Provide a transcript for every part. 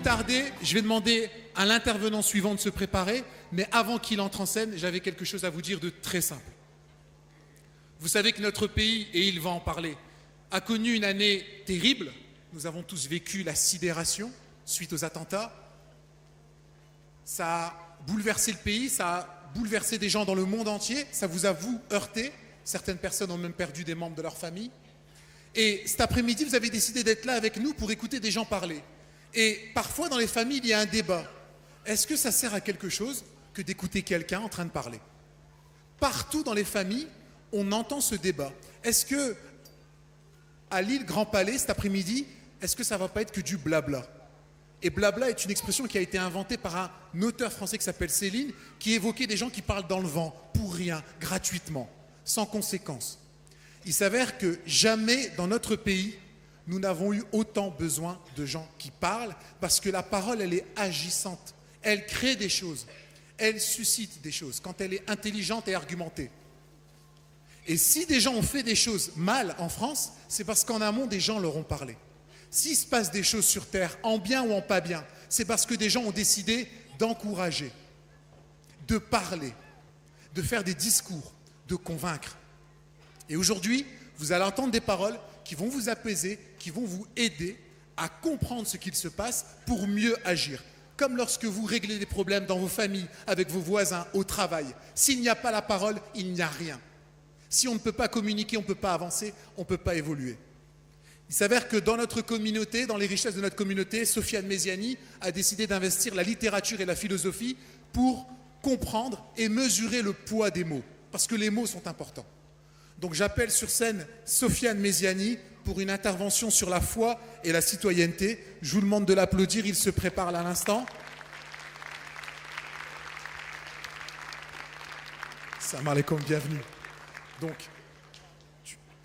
tarder, je vais demander à l'intervenant suivant de se préparer, mais avant qu'il entre en scène, j'avais quelque chose à vous dire de très simple. Vous savez que notre pays, et il va en parler, a connu une année terrible. Nous avons tous vécu la sidération suite aux attentats. Ça a bouleversé le pays, ça a bouleversé des gens dans le monde entier, ça vous a, vous, heurté. Certaines personnes ont même perdu des membres de leur famille. Et cet après-midi, vous avez décidé d'être là avec nous pour écouter des gens parler. Et parfois, dans les familles, il y a un débat. Est-ce que ça sert à quelque chose que d'écouter quelqu'un en train de parler? Partout dans les familles, on entend ce débat. Est-ce que, à l'île Grand Palais, cet après-midi, est-ce que ça ne va pas être que du blabla? Et blabla est une expression qui a été inventée par un auteur français qui s'appelle Céline, qui évoquait des gens qui parlent dans le vent, pour rien, gratuitement, sans conséquence. Il s'avère que jamais dans notre pays, nous n'avons eu autant besoin de gens qui parlent, parce que la parole, elle est agissante. Elle crée des choses. Elle suscite des choses quand elle est intelligente et argumentée. Et si des gens ont fait des choses mal en France, c'est parce qu'en amont, des gens leur ont parlé. S'il se passe des choses sur Terre, en bien ou en pas bien, c'est parce que des gens ont décidé d'encourager, de parler, de faire des discours, de convaincre. Et aujourd'hui, vous allez entendre des paroles qui vont vous apaiser, qui vont vous aider à comprendre ce qu'il se passe pour mieux agir. Comme lorsque vous réglez des problèmes dans vos familles, avec vos voisins, au travail. S'il n'y a pas la parole, il n'y a rien. Si on ne peut pas communiquer, on ne peut pas avancer, on ne peut pas évoluer. Il s'avère que dans notre communauté, dans les richesses de notre communauté, Sofiane Meziani a décidé d'investir la littérature et la philosophie pour comprendre et mesurer le poids des mots, parce que les mots sont importants. Donc j'appelle sur scène Sofiane Meziani pour une intervention sur la foi et la citoyenneté. Je vous demande de l'applaudir, il se prépare à l'instant. Salam alaikum, bienvenue. Donc,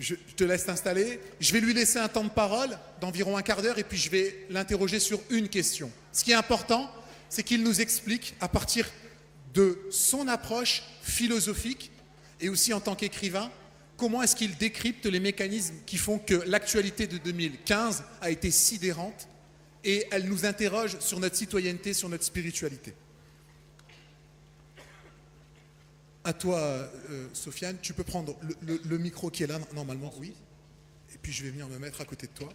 je te laisse t'installer. Je vais lui laisser un temps de parole d'environ un quart d'heure et puis je vais l'interroger sur une question. Ce qui est important, c'est qu'il nous explique à partir de son approche philosophique et aussi en tant qu'écrivain, comment est-ce qu'il décrypte les mécanismes qui font que l'actualité de 2015 a été sidérante et elle nous interroge sur notre citoyenneté, sur notre spiritualité. À toi, Sofiane, tu peux prendre le micro qui est là, normalement, oui. Et puis je vais venir me mettre à côté de toi.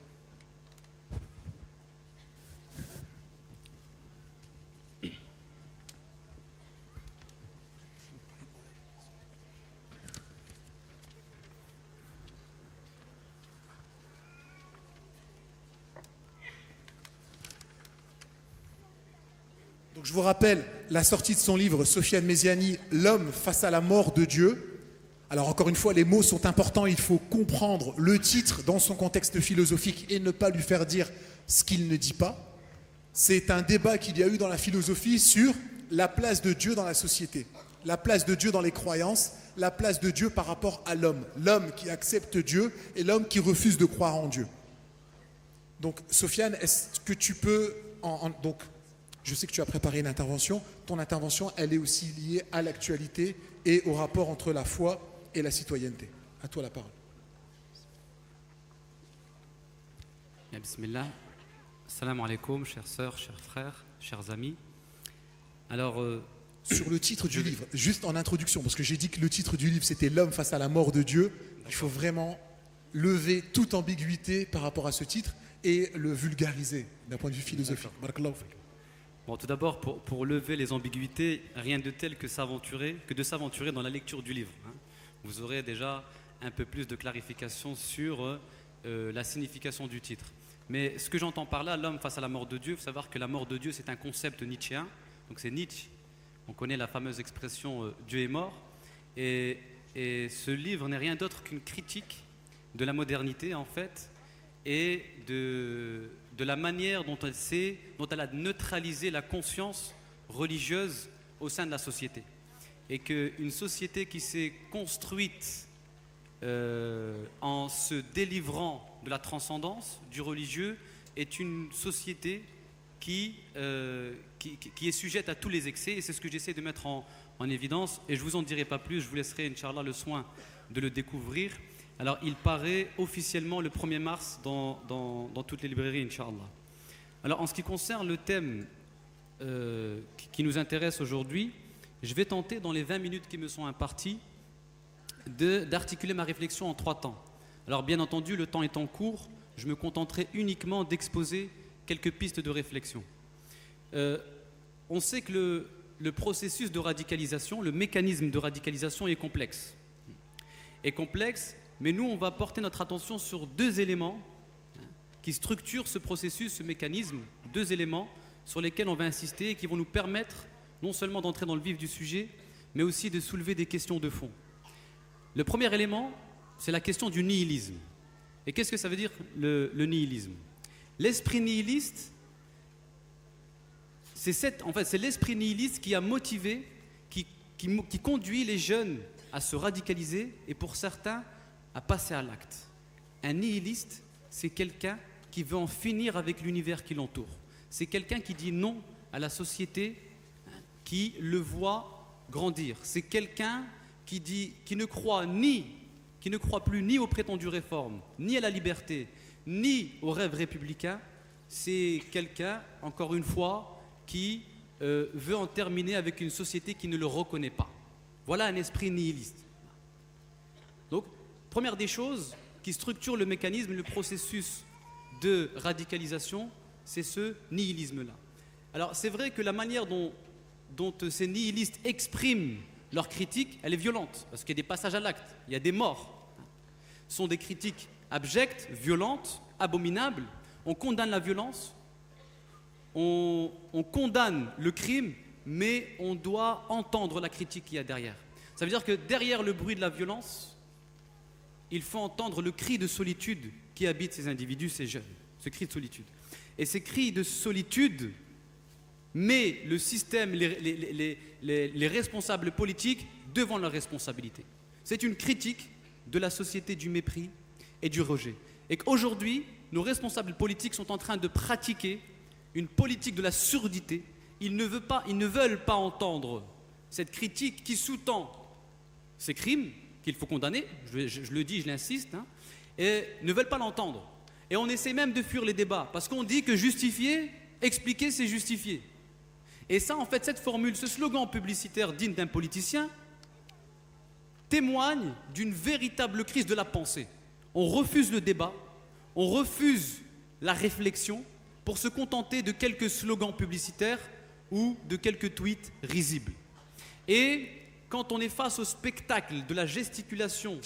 Donc je vous rappelle la sortie de son livre, Sofiane Meziani, L'homme face à la mort de Dieu. Alors encore une fois, les mots sont importants, il faut comprendre le titre dans son contexte philosophique et ne pas lui faire dire ce qu'il ne dit pas. C'est un débat qu'il y a eu dans la philosophie sur la place de Dieu dans la société, la place de Dieu dans les croyances, la place de Dieu par rapport à l'homme, l'homme qui accepte Dieu et l'homme qui refuse de croire en Dieu. Donc Sofiane, est-ce que tu peux... donc, je sais que tu as préparé une intervention. Ton intervention, elle est aussi liée à l'actualité et au rapport entre la foi et la citoyenneté. À toi la parole. Bismillah. Salam alaikum, chères sœurs, chers frères, chers amis. Alors, sur le titre du livre, juste en introduction, parce que j'ai dit que le titre du livre c'était L'homme face à la mort de Dieu. Il faut vraiment lever toute ambiguïté par rapport à ce titre et le vulgariser d'un point de vue philosophique. Bon, tout d'abord, pour lever les ambiguïtés, rien de tel que de s'aventurer dans la lecture du livre. Vous aurez déjà un peu plus de clarification sur la signification du titre. Mais ce que j'entends par là, l'homme face à la mort de Dieu, il faut savoir que la mort de Dieu, c'est un concept nietzschéen. Donc c'est Nietzsche. On connaît la fameuse expression Dieu est mort. Et ce livre n'est rien d'autre qu'une critique de la modernité, en fait, et de la manière dont elle a neutralisé la conscience religieuse au sein de la société. Et qu'une société qui s'est construite en se délivrant de la transcendance du religieux est une société qui est sujette à tous les excès, et c'est ce que j'essaie de mettre en évidence, et je ne vous en dirai pas plus, je vous laisserai, Inch'Allah, le soin de le découvrir. Alors, il paraît officiellement le 1er mars dans toutes les librairies, Inch'Allah. Alors, en ce qui concerne le thème qui nous intéresse aujourd'hui, je vais tenter, dans les 20 minutes qui me sont imparties, d'articuler ma réflexion en 3 temps. Alors, bien entendu, le temps étant court, je me contenterai uniquement d'exposer quelques pistes de réflexion. On sait que le processus de radicalisation, le mécanisme de radicalisation est complexe. Mais nous, on va porter notre attention sur 2 éléments qui structurent ce processus, ce mécanisme, 2 éléments sur lesquels on va insister et qui vont nous permettre non seulement d'entrer dans le vif du sujet, mais aussi de soulever des questions de fond. Le premier élément, c'est la question du nihilisme. Et qu'est-ce que ça veut dire le nihilisme? L'esprit nihiliste, c'est l'esprit nihiliste qui a motivé, qui conduit les jeunes à se radicaliser et pour certains à passer à l'acte. Un nihiliste, c'est quelqu'un qui veut en finir avec l'univers qui l'entoure. C'est quelqu'un qui dit non à la société qui le voit grandir. C'est quelqu'un qui ne croit plus ni aux prétendues réformes, ni à la liberté, ni aux rêves républicains. C'est quelqu'un, encore une fois, qui veut en terminer avec une société qui ne le reconnaît pas. Voilà un esprit nihiliste. Donc, première des choses qui structure le mécanisme, le processus de radicalisation, c'est ce nihilisme-là. Alors, c'est vrai que la manière dont ces nihilistes expriment leur critique, elle est violente, parce qu'il y a des passages à l'acte, il y a des morts. Ce sont des critiques abjectes, violentes, abominables. On condamne la violence, on condamne le crime, mais on doit entendre la critique qu'il y a derrière. Ça veut dire que derrière le bruit de la violence, il faut entendre le cri de solitude qui habite ces individus, ces jeunes, ce cri de solitude. Et ces cris de solitude met le système, les responsables politiques devant leurs responsabilités. C'est une critique de la société du mépris et du rejet. Et qu'aujourd'hui, nos responsables politiques sont en train de pratiquer une politique de la surdité. Ils ne veulent pas entendre cette critique qui sous-tend ces crimes qu'il faut condamner, je le dis, je l'insiste, et ne veulent pas l'entendre. Et on essaie même de fuir les débats, parce qu'on dit que justifier, expliquer, c'est justifier. Et ça, en fait, cette formule, ce slogan publicitaire digne d'un politicien, témoigne d'une véritable crise de la pensée. On refuse le débat, on refuse la réflexion pour se contenter de quelques slogans publicitaires ou de quelques tweets risibles. Et quand on est face au spectacle de la gesticulation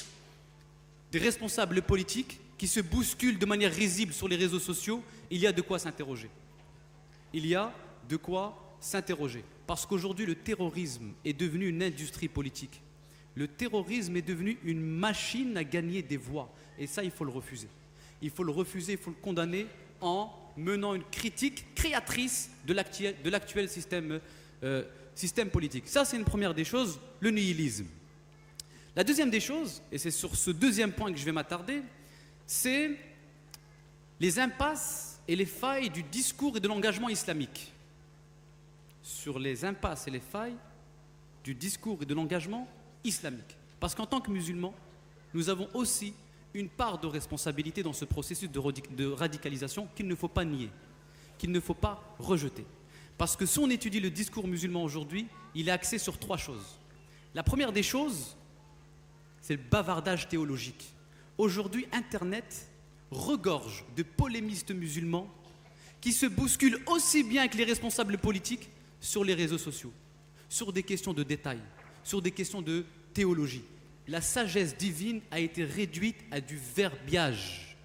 des responsables politiques qui se bousculent de manière risible sur les réseaux sociaux, il y a de quoi s'interroger. Il y a de quoi s'interroger. Parce qu'aujourd'hui, le terrorisme est devenu une industrie politique. Le terrorisme est devenu une machine à gagner des voix. Et ça, il faut le refuser. Il faut le refuser, il faut le condamner en menant une critique créatrice de l'actuel système politique. Ça, c'est une première des choses, le nihilisme. La deuxième des choses, et c'est sur ce deuxième point que je vais m'attarder, c'est les impasses et les failles du discours et de l'engagement islamique. Sur les impasses et les failles du discours et de l'engagement islamique. Parce qu'en tant que musulmans, nous avons aussi une part de responsabilité dans ce processus de radicalisation qu'il ne faut pas nier, qu'il ne faut pas rejeter. Parce que si on étudie le discours musulman aujourd'hui, il est axé sur 3 choses. La première des choses, c'est le bavardage théologique. Aujourd'hui, Internet regorge de polémistes musulmans qui se bousculent aussi bien que les responsables politiques sur les réseaux sociaux, sur des questions de détail, sur des questions de théologie. La sagesse divine a été réduite à du verbiage.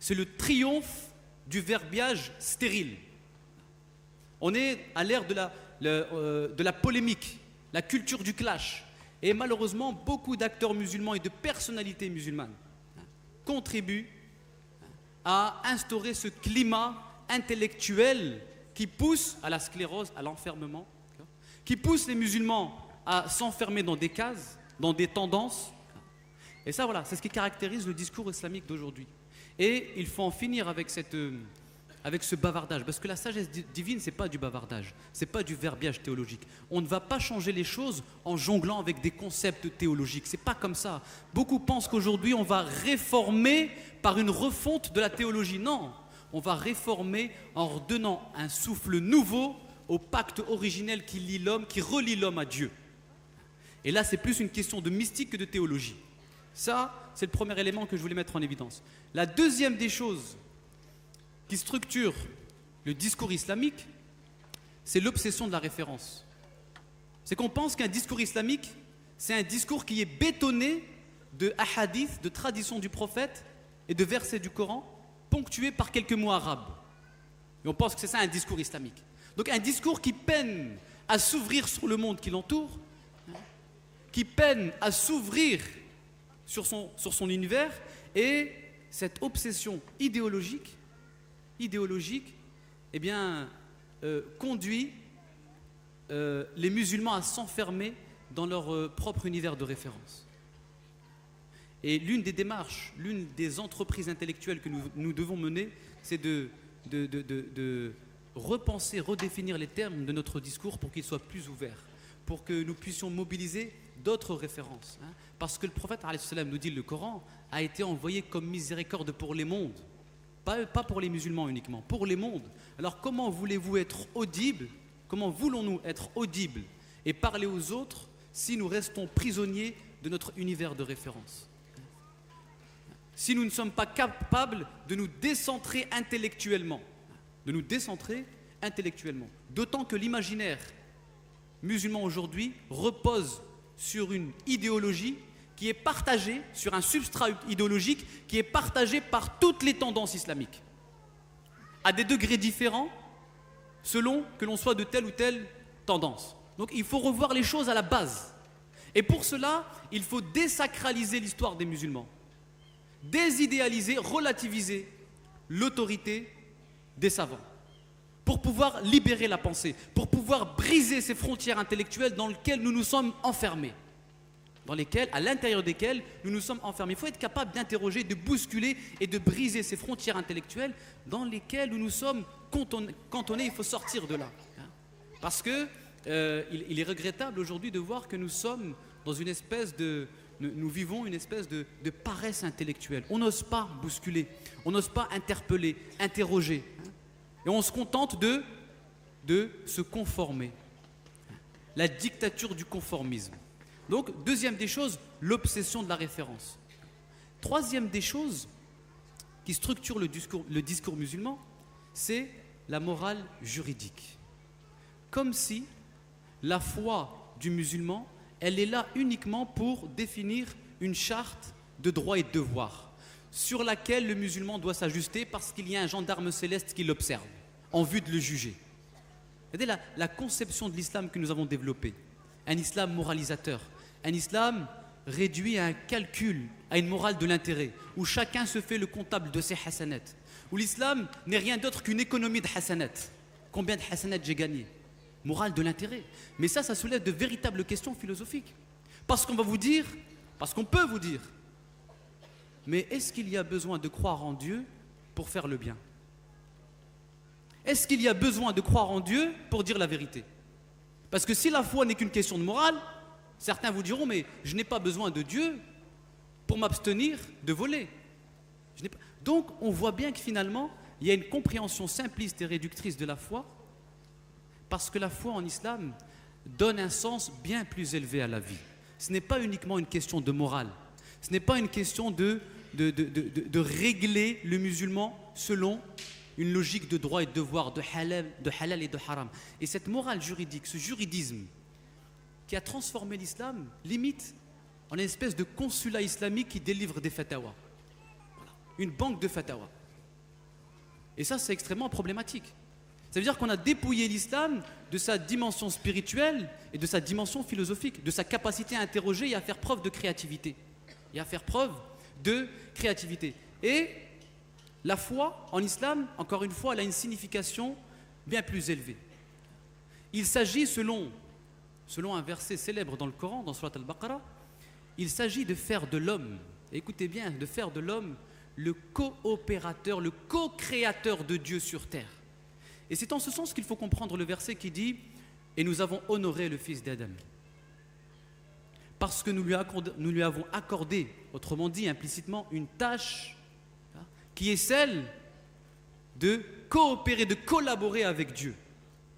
C'est le triomphe du verbiage stérile. On est à l'ère de la polémique, la culture du clash. Et malheureusement, beaucoup d'acteurs musulmans et de personnalités musulmanes contribuent à instaurer ce climat intellectuel qui pousse à la sclérose, à l'enfermement, qui pousse les musulmans à s'enfermer dans des cases, dans des tendances. Et ça, voilà, c'est ce qui caractérise le discours islamique d'aujourd'hui. Et il faut en finir avec ce bavardage, parce que la sagesse divine, c'est pas du bavardage, c'est pas du verbiage théologique. On ne va pas changer les choses en jonglant avec des concepts théologiques. C'est pas comme ça. Beaucoup pensent qu'aujourd'hui, on va réformer par une refonte de la théologie. Non, on va réformer en redonnant un souffle nouveau au pacte originel qui lie l'homme, qui relie l'homme à Dieu. Et là, c'est plus une question de mystique que de théologie. Ça, c'est le premier élément que je voulais mettre en évidence. La deuxième des choses qui structure le discours islamique, c'est l'obsession de la référence. C'est qu'on pense qu'un discours islamique, c'est un discours qui est bétonné de hadiths, de traditions du prophète et de versets du Coran, ponctués par quelques mots arabes. Et on pense que c'est ça un discours islamique. Donc un discours qui peine à s'ouvrir sur le monde qui l'entoure, qui peine à s'ouvrir sur son univers, et cette obsession idéologique eh bien, conduit les musulmans à s'enfermer dans leur propre univers de référence. Et l'une des démarches, l'une des entreprises intellectuelles que nous devons mener, c'est de repenser, redéfinir les termes de notre discours pour qu'ils soient plus ouverts, pour que nous puissions mobiliser d'autres références. Parce que le prophète nous dit, le Coran a été envoyé comme miséricorde pour les mondes, pas pour les musulmans uniquement, pour les mondes. Alors comment voulez-vous être audibles, comment voulons-nous être audibles et parler aux autres si nous restons prisonniers de notre univers de référence? Si nous ne sommes pas capables de nous décentrer intellectuellement, d'autant que l'imaginaire musulman aujourd'hui repose sur une idéologie qui est partagée, sur un substrat idéologique qui est partagé par toutes les tendances islamiques, à des degrés différents, selon que l'on soit de telle ou telle tendance. Donc il faut revoir les choses à la base. Et pour cela, il faut désacraliser l'histoire des musulmans, désidéaliser, relativiser l'autorité des savants, pour pouvoir libérer la pensée, pour pouvoir briser ces frontières intellectuelles dans lesquelles nous nous sommes enfermés, à l'intérieur desquelles nous nous sommes enfermés. Il faut être capable d'interroger, de bousculer et de briser ces frontières intellectuelles dans lesquelles nous nous sommes cantonnés. Il faut sortir de là. Parce que il est regrettable aujourd'hui de voir que nous sommes dans une espèce de... Nous vivons une espèce de paresse intellectuelle. On n'ose pas bousculer, on n'ose pas interpeller, interroger. Et on se contente de se conformer. La dictature du conformisme. Donc, deuxième des choses, l'obsession de la référence. Troisième des choses qui structure le discours musulman, c'est la morale juridique. Comme si la foi du musulman, elle est là uniquement pour définir une charte de droits et de devoirs sur laquelle le musulman doit s'ajuster parce qu'il y a un gendarme céleste qui l'observe en vue de le juger. C'est la conception de l'islam que nous avons développée, un islam moralisateur, un islam réduit à un calcul, à une morale de l'intérêt, où chacun se fait le comptable de ses hasanats, où l'islam n'est rien d'autre qu'une économie de hasanat. Combien de hasanat j'ai gagné? Morale de l'intérêt. Mais ça soulève de véritables questions philosophiques. Parce qu'on peut vous dire, mais est-ce qu'il y a besoin de croire en Dieu pour faire le bien? Est-ce qu'il y a besoin de croire en Dieu pour dire la vérité? Parce que si la foi n'est qu'une question de morale, certains vous diront, mais je n'ai pas besoin de Dieu pour m'abstenir de voler. Donc on voit bien que finalement, il y a une compréhension simpliste et réductrice de la foi, parce que la foi en islam donne un sens bien plus élevé à la vie. Ce n'est pas uniquement une question de morale, ce n'est pas une question de régler le musulman selon une logique de droit et de devoir, de halal et de haram. Et cette morale juridique, ce juridisme qui a transformé l'islam, limite en une espèce de consulat islamique qui délivre des fatawas. Voilà. Une banque de fatawas. Et ça, c'est extrêmement problématique. Ça veut dire qu'on a dépouillé l'islam de sa dimension spirituelle et de sa dimension philosophique, de sa capacité à interroger et à faire preuve de créativité. Et la foi en islam, encore une fois, elle a une signification bien plus élevée. Il s'agit, selon un verset célèbre dans le Coran, dans Surat al-Baqarah, il s'agit de faire de l'homme, écoutez bien, de faire de l'homme le coopérateur, le co-créateur de Dieu sur terre. Et c'est en ce sens qu'il faut comprendre le verset qui dit « Et nous avons honoré le fils d'Adam » parce que nous lui avons accordé, autrement dit implicitement, une tâche qui est celle de coopérer, de collaborer avec Dieu.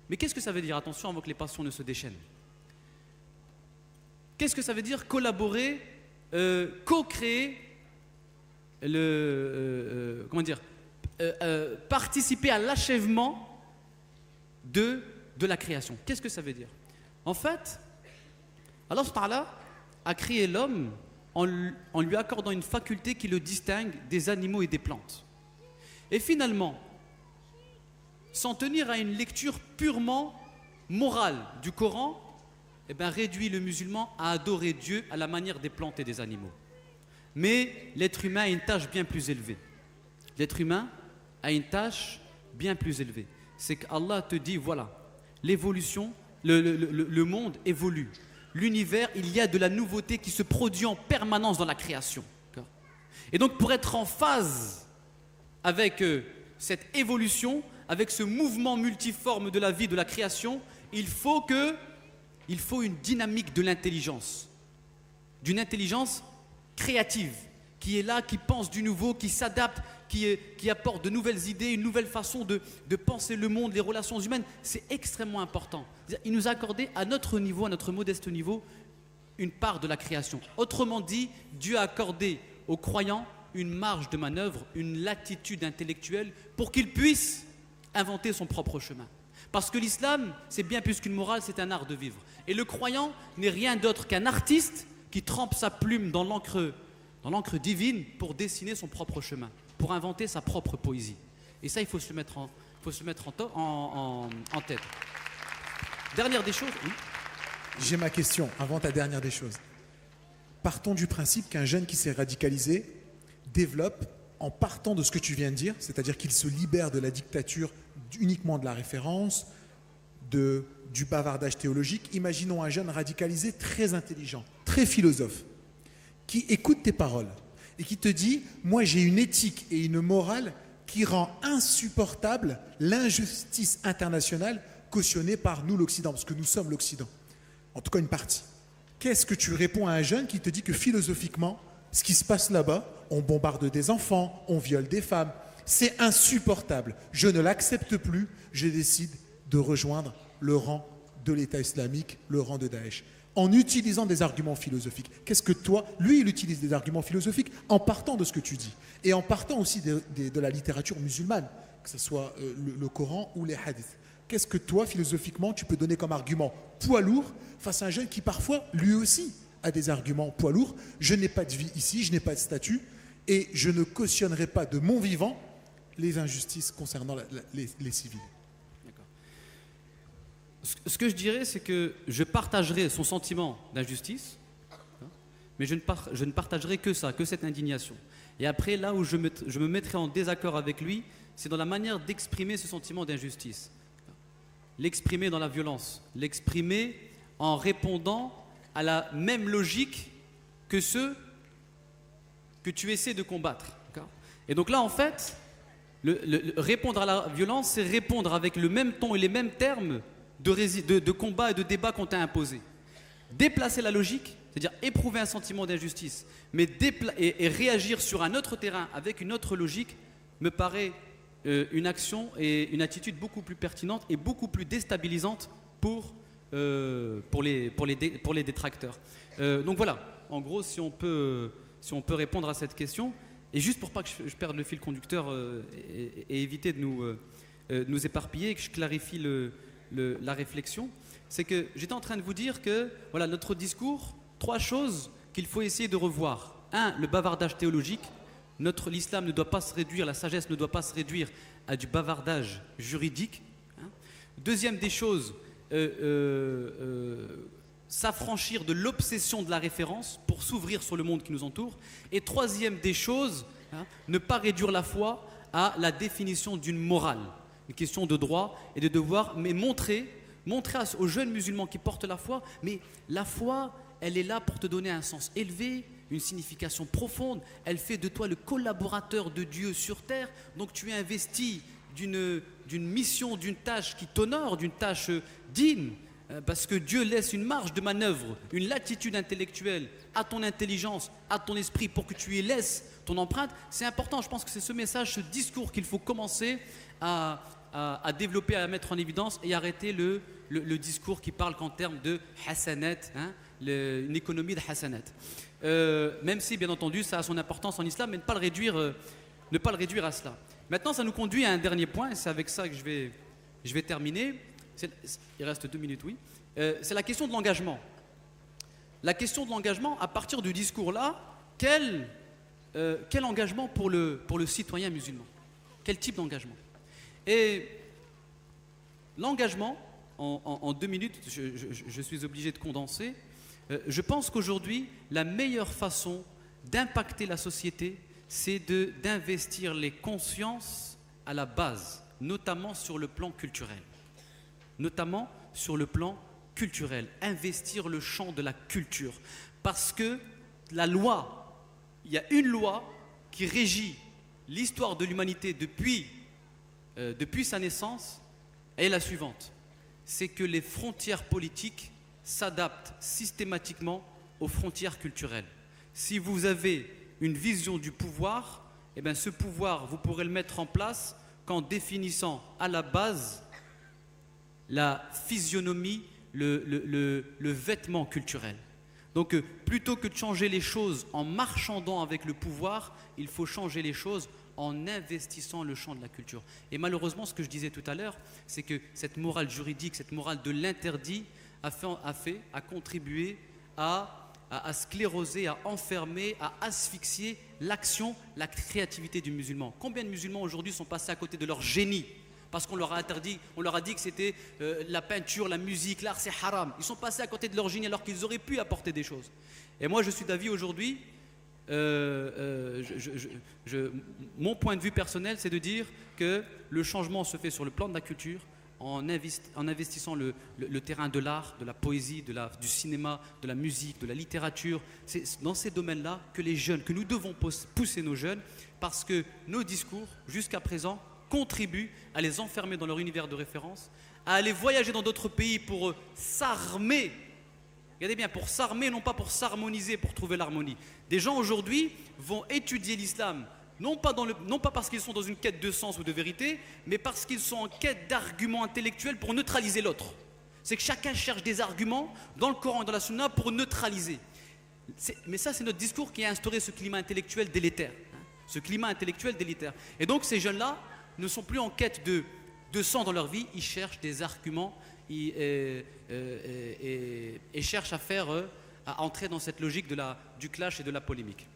Mais qu'est-ce que ça veut dire? Attention avant que les passions ne se déchaînent. Qu'est-ce que ça veut dire collaborer, co-créer, participer à l'achèvement de la création? Qu'est-ce que ça veut dire? En fait, Allah subhanahu wa ta'ala a créé l'homme en lui accordant une faculté qui le distingue des animaux et des plantes. Et finalement, s'en tenir à une lecture purement morale du Coran, réduit le musulman à adorer Dieu à la manière des plantes et des animaux. Mais l'être humain a une tâche bien plus élevée. L'être humain a une tâche bien plus élevée. C'est qu'Allah te dit, voilà, l'évolution, le monde évolue. L'univers, il y a de la nouveauté qui se produit en permanence dans la création. Et donc pour être en phase avec cette évolution, avec ce mouvement multiforme de la vie, de la création, il faut une dynamique de l'intelligence, d'une intelligence créative, qui est là, qui pense du nouveau, qui s'adapte, qui apporte de nouvelles idées, une nouvelle façon de penser le monde, les relations humaines. C'est extrêmement important. Il nous a accordé à notre niveau, à notre modeste niveau, une part de la création. Autrement dit, Dieu a accordé aux croyants une marge de manœuvre, une latitude intellectuelle pour qu'ils puissent inventer son propre chemin. Parce que l'islam, c'est bien plus qu'une morale, c'est un art de vivre. Et le croyant n'est rien d'autre qu'un artiste qui trempe sa plume dans l'encre divine pour dessiner son propre chemin, pour inventer sa propre poésie. Et ça, il faut se le mettre en tête. Dernière des choses, oui. J'ai ma question, avant ta dernière des choses. Partons du principe qu'un jeune qui s'est radicalisé développe, en partant de ce que tu viens de dire, c'est-à-dire qu'il se libère de la dictature uniquement de la référence, du bavardage théologique. Imaginons un jeune radicalisé très intelligent, très philosophe, qui écoute tes paroles et qui te dit « Moi, j'ai une éthique et une morale qui rend insupportable l'injustice internationale cautionnée par nous, l'Occident, parce que nous sommes l'Occident, en tout cas une partie. » Qu'est-ce que tu réponds à un jeune qui te dit que philosophiquement, ce qui se passe là-bas, on bombarde des enfants, on viole des femmes, c'est insupportable, je ne l'accepte plus, je décide de rejoindre le rang de l'État islamique, le rang de Daesh, en utilisant des arguments philosophiques. Qu'est-ce que toi, lui, il utilise des arguments philosophiques en partant de ce que tu dis, et en partant aussi de la littérature musulmane, que ce soit le Coran ou les hadiths. Qu'est-ce que toi, philosophiquement, tu peux donner comme argument poids lourd face à un jeune qui parfois, lui aussi, a des arguments poids lourds? Je n'ai pas de vie ici, je n'ai pas de statut, et je ne cautionnerai pas de mon vivant les injustices concernant les civils. D'accord. Ce que je dirais, c'est que je partagerai son sentiment d'injustice, mais je ne partagerai que ça, que cette indignation. Et après, là où je me mettrai en désaccord avec lui, c'est dans la manière d'exprimer ce sentiment d'injustice. L'exprimer dans la violence, l'exprimer en répondant à la même logique que ceux que tu essaies de combattre. Et donc là, en fait, répondre à la violence, c'est répondre avec le même ton et les mêmes termes de combat et de débat qu'on t'a imposé. Déplacer la logique, c'est-à-dire éprouver un sentiment d'injustice, mais et réagir sur un autre terrain avec une autre logique, me paraît une action et une attitude beaucoup plus pertinente et beaucoup plus déstabilisante pour les détracteurs. Donc voilà, en gros, si on peut répondre à cette question, et juste pour pas que je perde le fil conducteur et éviter de nous éparpiller et que je clarifie la réflexion, c'est que j'étais en train de vous dire que voilà, notre discours, 3 choses qu'il faut essayer de revoir. 1, le bavardage théologique. L'islam ne doit pas se réduire, la sagesse ne doit pas se réduire à du bavardage juridique. Deuxième des choses, s'affranchir de l'obsession de la référence pour s'ouvrir sur le monde qui nous entoure. Et troisième des choses, ne pas réduire la foi à la définition d'une morale, une question de droit et de devoir, mais montrer aux jeunes musulmans qui portent la foi, mais la foi, elle est là pour te donner un sens élevé, une signification profonde, elle fait de toi le collaborateur de Dieu sur terre, donc tu es investi d'une mission, d'une tâche qui t'honore, d'une tâche digne, parce que Dieu laisse une marge de manœuvre, une latitude intellectuelle à ton intelligence, à ton esprit pour que tu y laisses ton empreinte. C'est important, je pense que c'est ce message, ce discours qu'il faut commencer à développer, à mettre en évidence et arrêter le discours qui parle qu'en termes de hasanat, hein, une économie de hasanat. Même si, bien entendu, ça a son importance en islam, mais ne pas le réduire à cela. Maintenant, ça nous conduit à un dernier point, et c'est avec ça que je vais terminer. Il reste 2 minutes, oui. C'est la question de l'engagement. La question de l'engagement, à partir du discours-là, quel engagement pour le citoyen musulman? Quel type d'engagement? Et l'engagement, en 2 minutes, je suis obligé de condenser. Je pense qu'aujourd'hui, la meilleure façon d'impacter la société, c'est d'investir les consciences à la base, notamment sur le plan culturel. Notamment sur le plan culturel, investir le champ de la culture. Parce que la loi, il y a une loi qui régit l'histoire de l'humanité depuis sa naissance, est la suivante. C'est que les frontières politiques s'adaptent systématiquement aux frontières culturelles. Si vous avez une vision du pouvoir, eh bien ce pouvoir, vous pourrez le mettre en place qu'en définissant à la base la physionomie, le vêtement culturel. Donc plutôt que de changer les choses en marchandant avec le pouvoir, il faut changer les choses en investissant le champ de la culture. Et malheureusement, ce que je disais tout à l'heure, c'est que cette morale juridique, cette morale de l'interdit a contribué à scléroser, à enfermer, à asphyxier l'action, la créativité du musulman. Combien de musulmans aujourd'hui sont passés à côté de leur génie parce qu'on leur a interdit, on leur a dit que c'était la peinture, la musique, l'art, c'est haram. Ils sont passés à côté de leur génie alors qu'ils auraient pu apporter des choses. Et moi, je suis d'avis aujourd'hui, mon point de vue personnel, c'est de dire que le changement se fait sur le plan de la culture, en investissant le terrain de l'art, de la poésie, du cinéma, de la musique, de la littérature. C'est dans ces domaines-là que nous devons pousser nos jeunes, parce que nos discours, jusqu'à présent, contribuent à les enfermer dans leur univers de référence, à aller voyager dans d'autres pays pour s'armer. Regardez bien, pour s'armer, non pas pour s'harmoniser, pour trouver l'harmonie. Des gens aujourd'hui vont étudier l'islam, non pas parce qu'ils sont dans une quête de sens ou de vérité, mais parce qu'ils sont en quête d'arguments intellectuels pour neutraliser l'autre. C'est que chacun cherche des arguments dans le Coran et dans la Sunna pour neutraliser. Mais ça, c'est notre discours qui a instauré ce climat intellectuel délétère. Ce climat intellectuel délétère. Et donc, ces jeunes-là ne sont plus en quête de sang dans leur vie, ils cherchent des arguments et cherchent à entrer dans cette logique du clash et de la polémique.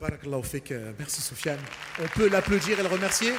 Barakallahu fik, merci Sofiane. On peut l'applaudir et le remercier.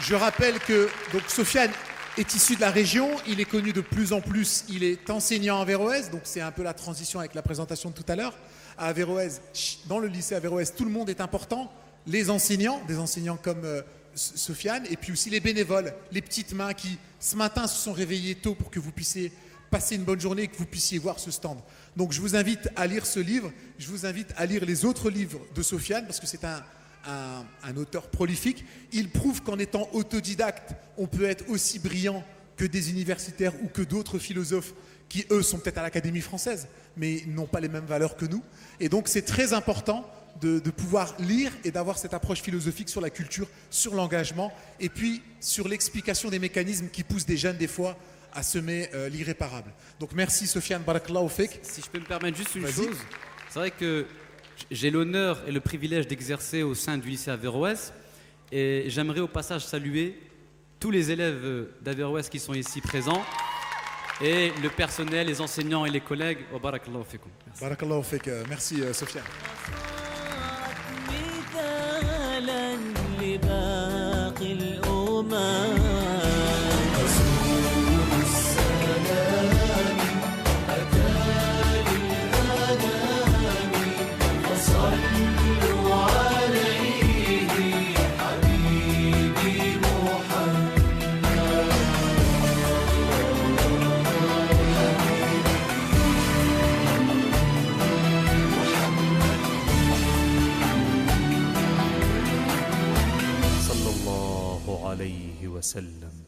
Je rappelle que donc, Sofiane est issu de la région, il est connu de plus en plus, il est enseignant à Averroès, donc c'est un peu la transition avec la présentation de tout à l'heure. À Averroès, dans le lycée Averroès, tout le monde est important, les enseignants, des enseignants comme Sofiane, et puis aussi les bénévoles, les petites mains qui ce matin se sont réveillées tôt pour que vous puissiez passer une bonne journée et que vous puissiez voir ce stand. Donc je vous invite à lire ce livre, je vous invite à lire les autres livres de Sofiane parce que c'est un auteur prolifique. Il prouve qu'en étant autodidacte, on peut être aussi brillant que des universitaires ou que d'autres philosophes qui, eux, sont peut-être à l'Académie française, mais n'ont pas les mêmes valeurs que nous. Et donc c'est très important de pouvoir lire et d'avoir cette approche philosophique sur la culture, sur l'engagement et puis sur l'explication des mécanismes qui poussent des jeunes des fois à semer l'irréparable. Donc merci Sofiane, barakallahu fik. Si je peux me permettre juste une chose, c'est vrai que j'ai l'honneur et le privilège d'exercer au sein du lycée Averroès et j'aimerais au passage saluer tous les élèves d'Averroès qui sont ici présents et le personnel, les enseignants et les collègues. Oh, barakallahu fikum. Barakallahu fik, merci Sofiane. عليه وسلم.